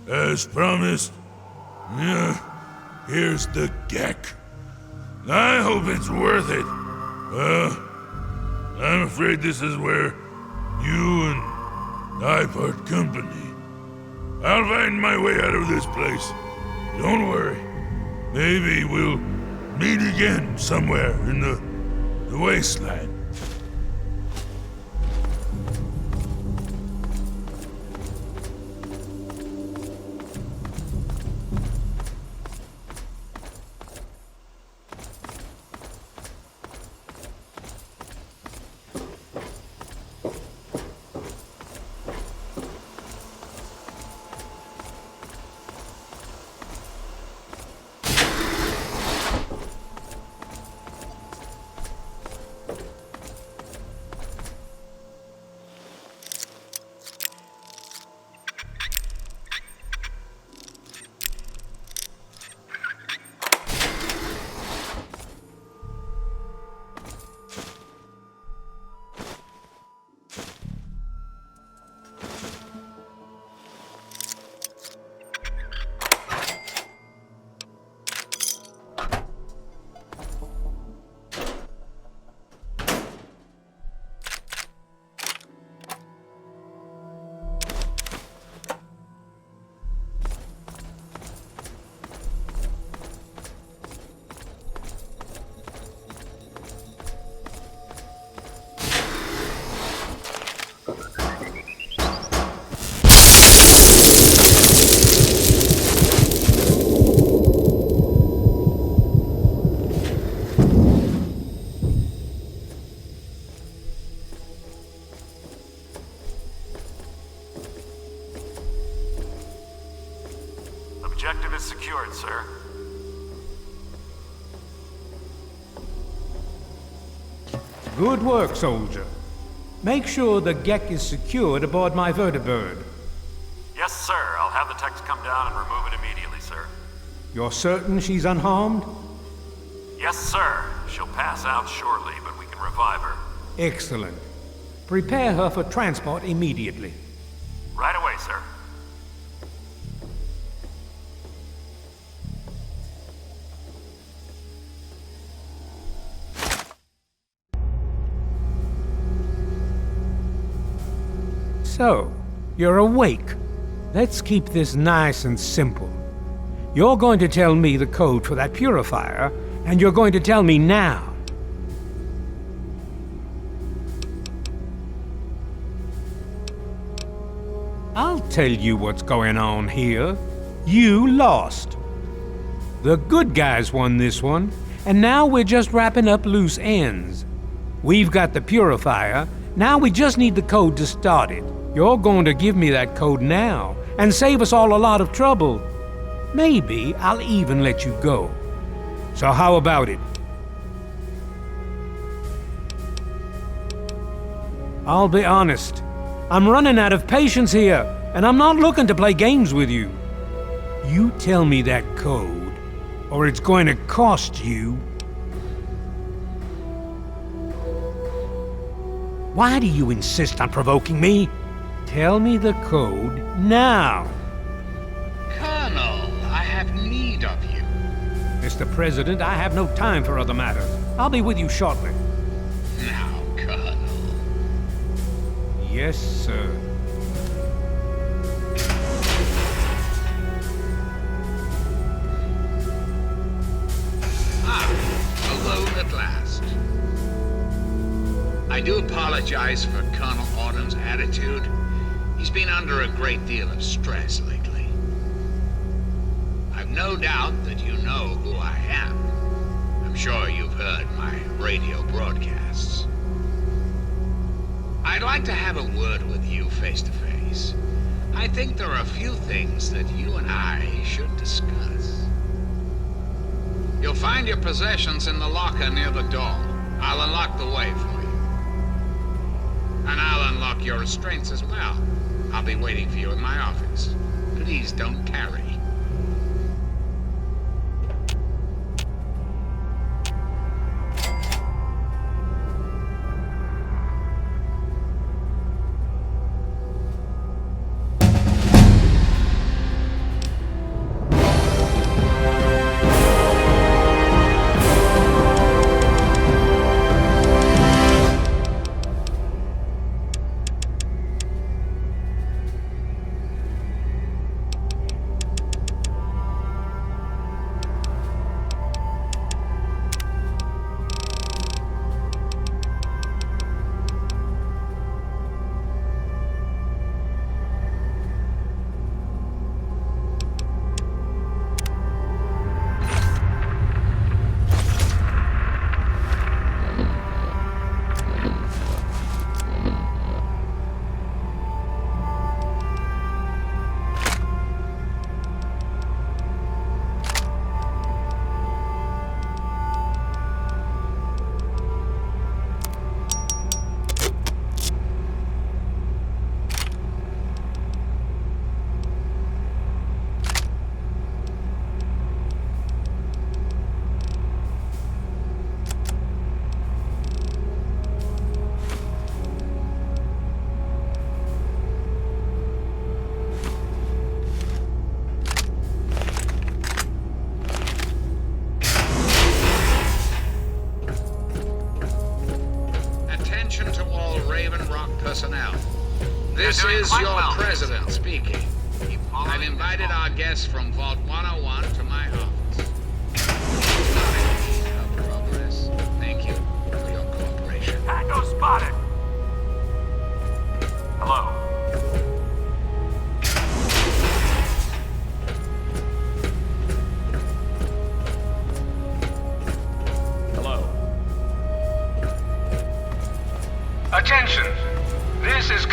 As promised, here's the geck. I hope it's worth it. I'm afraid this is where you and I part company. I'll find my way out of this place. Don't worry. Maybe we'll meet again somewhere in the wasteland. Objective is secured, sir. Good work, soldier. Make sure the geck is secured aboard my vertibird. Yes, sir. I'll have the techs come down and remove it immediately, sir. You're certain she's unharmed? Yes, sir. She'll pass out shortly, but we can revive her. Excellent. Prepare her for transport immediately. Right away, sir. So, you're awake. Let's keep this nice and simple. You're going to tell me the code for that purifier, and you're going to tell me now. I'll tell you what's going on here. You lost. The good guys won this one, and now we're just wrapping up loose ends. We've got the purifier, now we just need the code to start it. You're going to give me that code now, and save us all a lot of trouble. Maybe I'll even let you go. So how about it? I'll be honest. I'm running out of patience here, and I'm not looking to play games with you. You tell me that code, or it's going to cost you. Why do you insist on provoking me? Tell me the code now. Colonel, I have need of you. Mr. President, I have no time for other matters. I'll be with you shortly. Now, Colonel. Yes, sir. Alone at last. I do apologize for Colonel Autumn's attitude. He's been under a great deal of stress lately. I've no doubt that you know who I am. I'm sure you've heard my radio broadcasts. I'd like to have a word with you face to face. I think there are a few things that you and I should discuss. You'll find your possessions in the locker near the door. I'll unlock the way for you. And I'll unlock your restraints as well. I'll be waiting for you in my office. Please don't tarry. Attention to all Raven Rock personnel. This doing is quite your well. president speaking. Keep following I've this invited ball. our guests from Vault 101 to my office. Please note our progress. Thank you for your cooperation. Tango spotted! Hello. Hello. Attention! This is...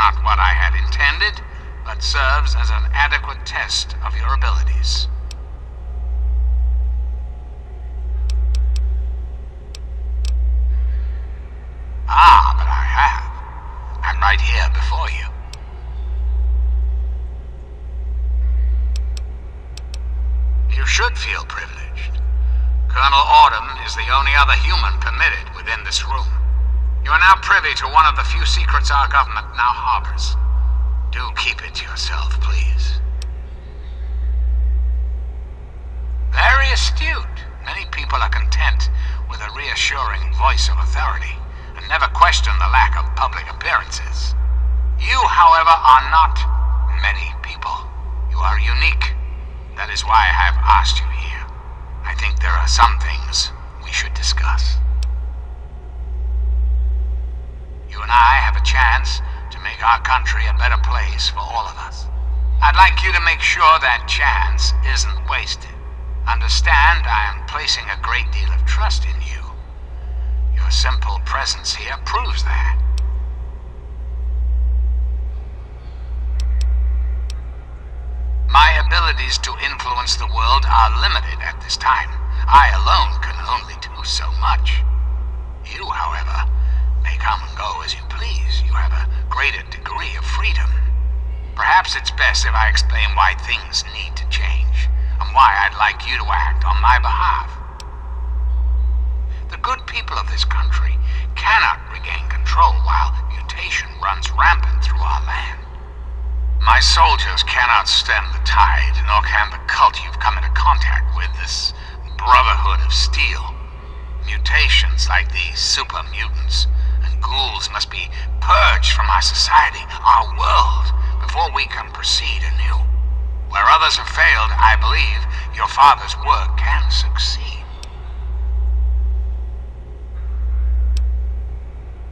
not what I had intended, but serves as an adequate test of your abilities. Ah, but I have. I'm right here before you. You should feel privileged. Colonel Autumn is the only other human permitted within this room. You are now privy to one of the few secrets our government now harbors. Do keep it to yourself, please. Very astute. Many people are content with a reassuring voice of authority and never question the lack of public appearances. You, however, are not many people. You are unique. That is why I have asked you here. I think there are some things we should discuss. You and I have a chance to make our country a better place for all of us. I'd like you to make sure that chance isn't wasted. Understand, I am placing a great deal of trust in you. Your simple presence here proves that. My abilities to influence the world are limited at this time. I alone can only do so much. You, however, may come and go as you please. You have a greater degree of freedom. Perhaps it's best if I explain why things need to change, and why I'd like you to act on my behalf. The good people of this country cannot regain control while mutation runs rampant through our land. My soldiers cannot stem the tide, nor can the cult you've come into contact with, this Brotherhood of Steel. Mutations like these super mutants and ghouls must be purged from our society, our world, before we can proceed anew. Where others have failed, I believe your father's work can succeed.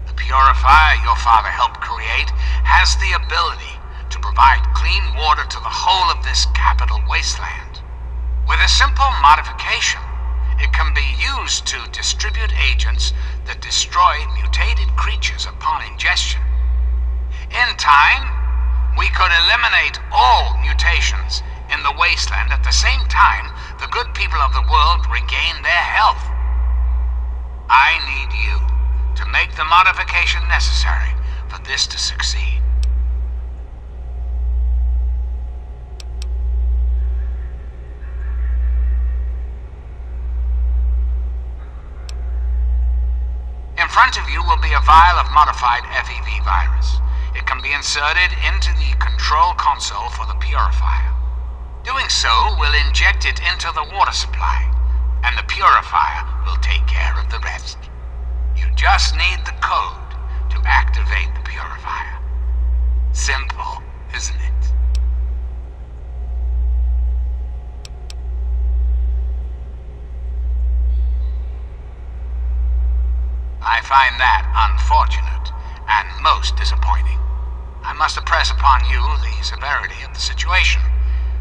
The purifier your father helped create has the ability to provide clean water to the whole of this capital wasteland. With a simple modification, it can be used to distribute agents that destroy mutated creatures upon ingestion. In time, we could eliminate all mutations in the wasteland at the same time the good people of the world regain their health. I need you to make the modification necessary for this to succeed. In front of you will be a vial of modified FEV virus. It can be inserted into the control console for the purifier. Doing so will inject it into the water supply, and the purifier will take care of the rest. You just need the code to activate the purifier. Simple, isn't it? I find that unfortunate and most disappointing. I must impress upon you the severity of the situation.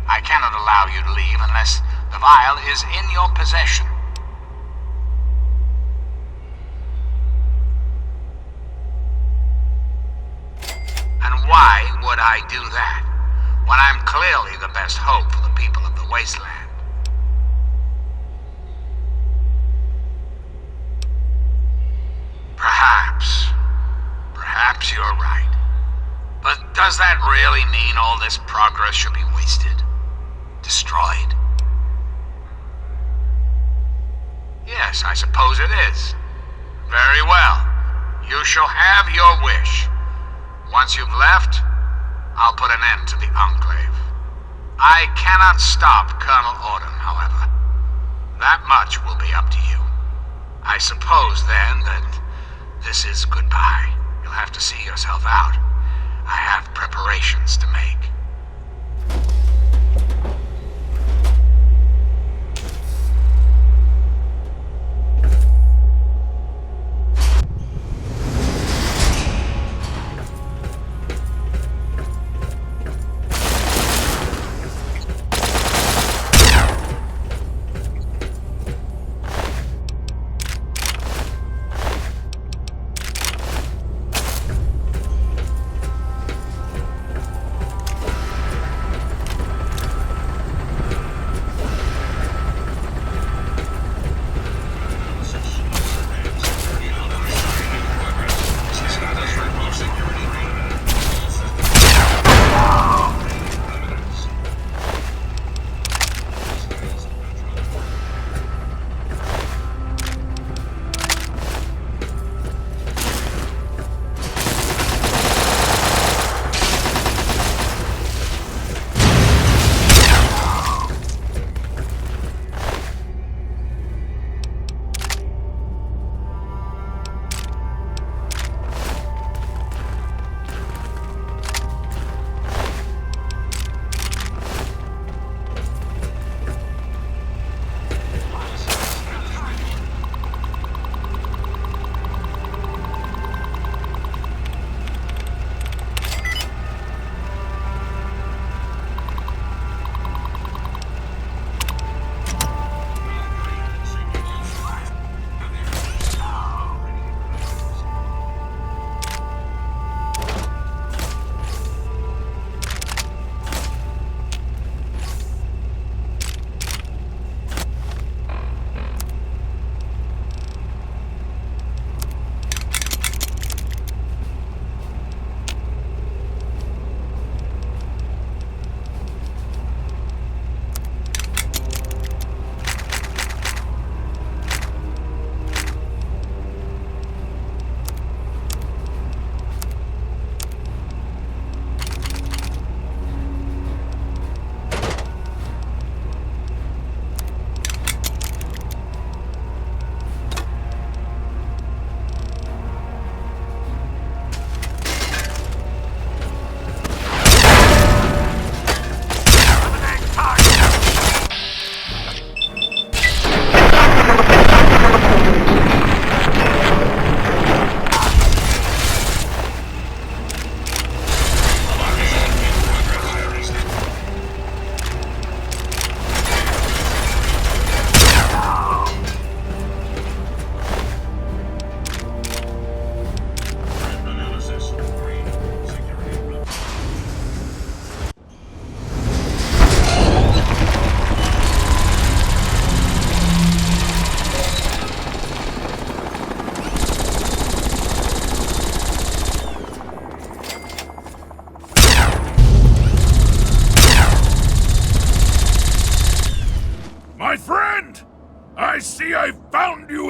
I cannot allow you to leave unless the vial is in your possession. And why would I do that, when I'm clearly the best hope for the people of the wasteland? Perhaps you're right. But does that really mean all this progress should be wasted? Destroyed? Yes, I suppose it is. Very well. You shall have your wish. Once you've left, I'll put an end to the Enclave. I cannot stop Colonel Autumn, however. That much will be up to you. I suppose, then, that this is goodbye. You'll have to see yourself out. I have preparations to make.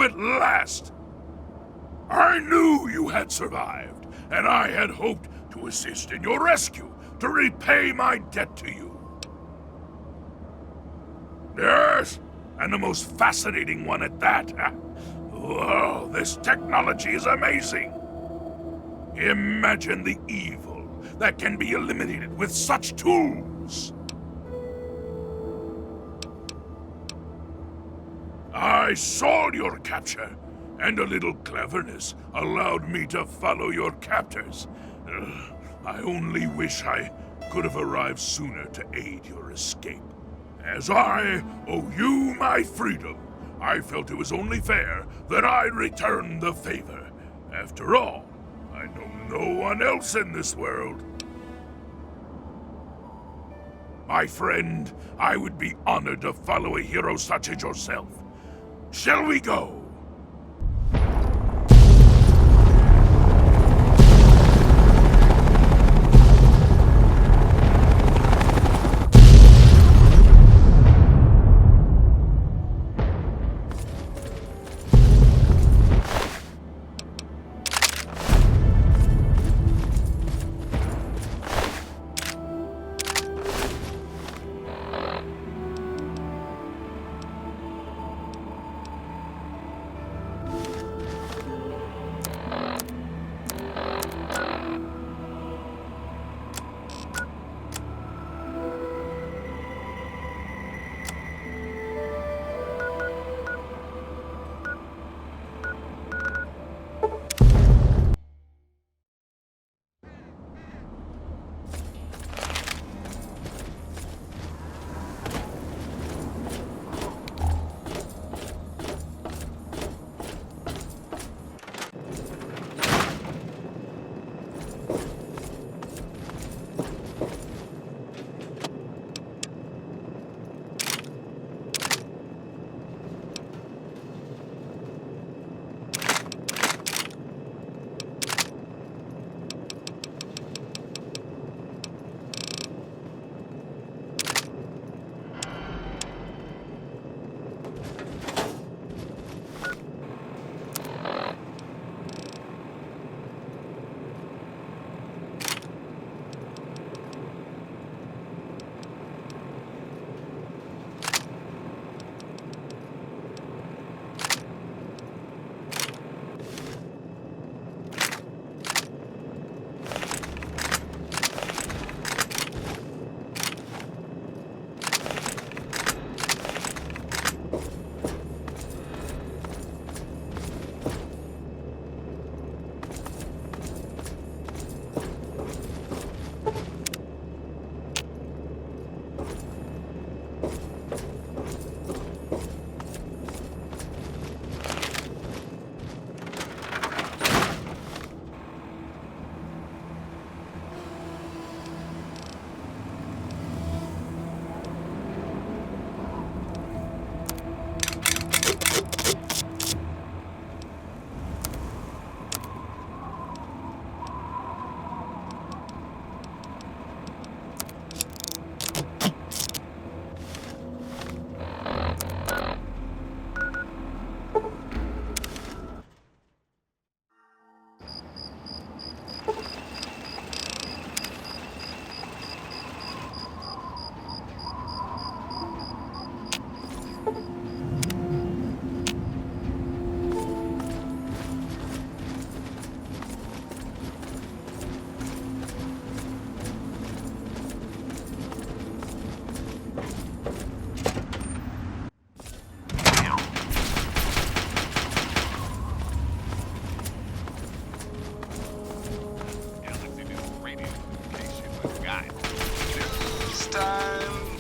at last! I knew you had survived, and I had hoped to assist in your rescue, to repay my debt to you. Yes, and the most fascinating one at that. Whoa, this technology is amazing. Imagine the evil that can be eliminated with such tools. I saw your capture, and a little cleverness allowed me to follow your captors. I only wish I could have arrived sooner to aid your escape. As I owe you my freedom, I felt it was only fair that I return the favor. After all, I know no one else in this world. My friend, I would be honored to follow a hero such as yourself. Shall we go?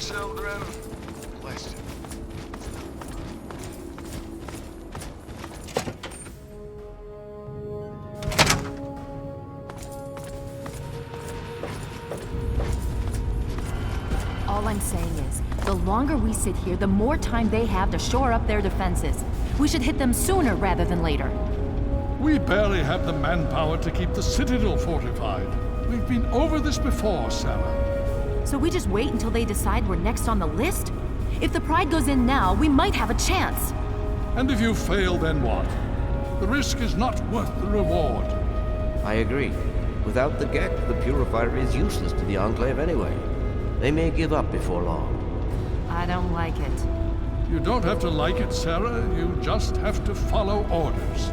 children. Question. All I'm saying is, the longer we sit here, the more time they have to shore up their defenses. We should hit them sooner rather than later. We barely have the manpower to keep the Citadel fortified. We've been over this before, Sarah. So we just wait until they decide we're next on the list? If the Pride goes in now, we might have a chance. And if you fail, then what? The risk is not worth the reward. I agree. Without the GEC, the Purifier is useless to the Enclave anyway. They may give up before long. I don't like it. You don't have to like it, Sarah. You just have to follow orders.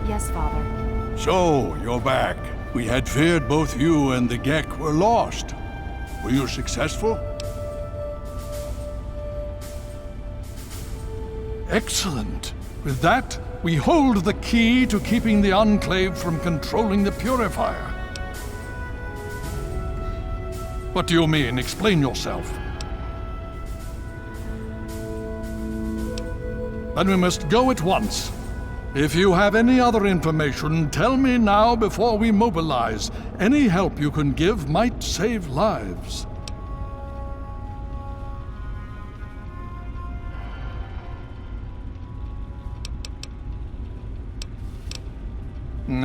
Yes, Father. So, you're back. We had feared both you and the GEC were lost. Were you successful? Excellent. With that, we hold the key to keeping the Enclave from controlling the Purifier. What do you mean? Explain yourself. Then we must go at once. If you have any other information, tell me now before we mobilize. Any help you can give might save lives.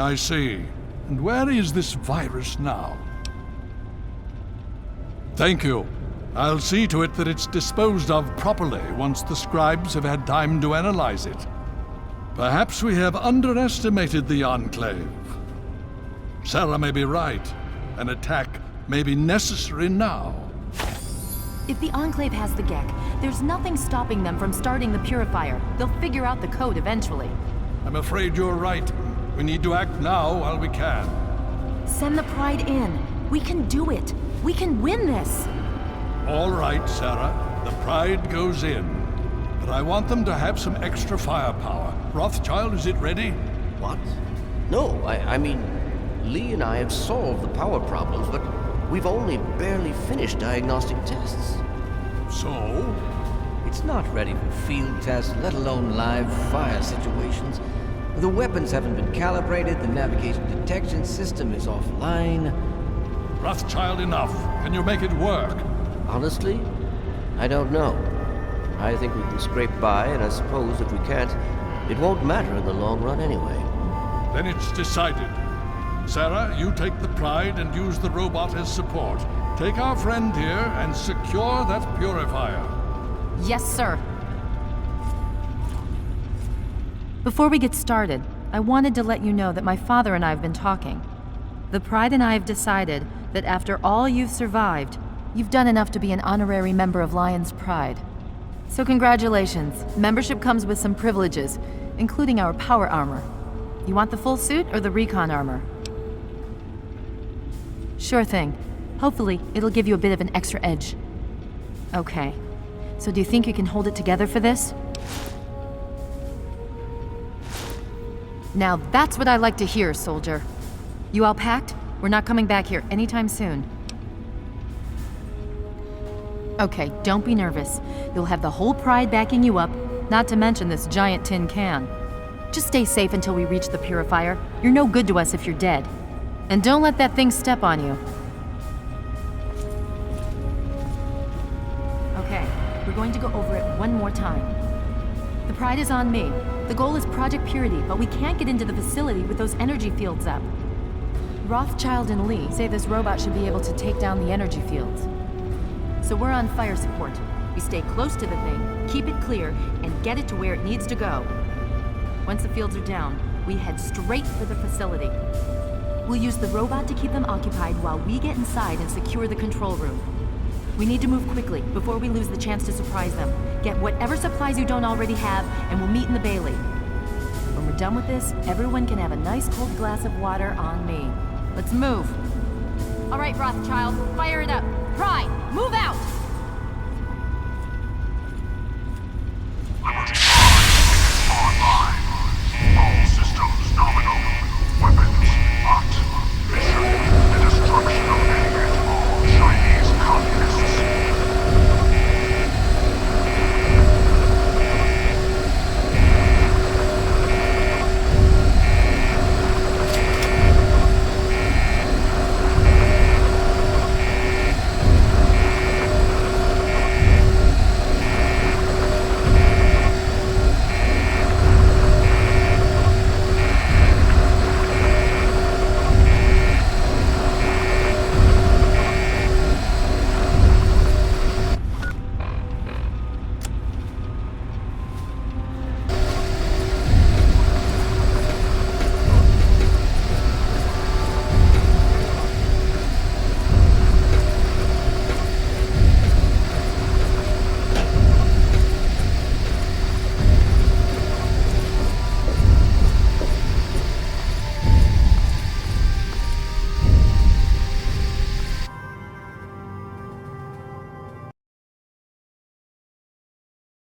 I see. And where is this virus now? Thank you. I'll see to it that it's disposed of properly once the scribes have had time to analyze it. Perhaps we have underestimated the Enclave. Sarah may be right. An attack may be necessary now. If the Enclave has the GEC, there's nothing stopping them from starting the Purifier. They'll figure out the code eventually. I'm afraid you're right. We need to act now while we can. Send the Pride in. We can do it. We can win this. All right, Sarah. The Pride goes in. But I want them to have some extra firepower. Rothschild, is it ready? What? No, I mean, Lee and I have solved the power problems, but we've only barely finished diagnostic tests. So? It's not ready for field tests, let alone live fire situations. The weapons haven't been calibrated, the navigation detection system is offline. Rothschild, enough. Can you make it work? Honestly, I don't know. I think we can scrape by, and I suppose if we can't, it won't matter in the long run anyway. Then it's decided. Sarah, you take the Pride and use the robot as support. Take our friend here and secure that Purifier. Yes, sir. Before we get started, I wanted to let you know that my father and I have been talking. The Pride and I have decided that after all you've survived, you've done enough to be an honorary member of Lion's Pride. So congratulations. Membership comes with some privileges, including our power armor. You want the full suit or the recon armor? Sure thing. Hopefully, it'll give you a bit of an extra edge. Okay. So do you think you can hold it together for this? Now that's what I like to hear, soldier. You all packed? We're not coming back here anytime soon. Okay, don't be nervous. You'll have the whole Pride backing you up, not to mention this giant tin can. Just stay safe until we reach the Purifier. You're no good to us if you're dead. And don't let that thing step on you. Okay, we're going to go over it one more time. The Pride is on me. The goal is Project Purity, but we can't get into the facility with those energy fields up. Rothschild and Lee say this robot should be able to take down the energy fields. So we're on fire support. We stay close to the thing, keep it clear, and get it to where it needs to go. Once the fields are down, we head straight for the facility. We'll use the robot to keep them occupied while we get inside and secure the control room. We need to move quickly before we lose the chance to surprise them. Get whatever supplies you don't already have, and we'll meet in the Bailey. When we're done with this, everyone can have a nice cold glass of water on me. Let's move. All right, Rothschild, fire it up. Pride, move out!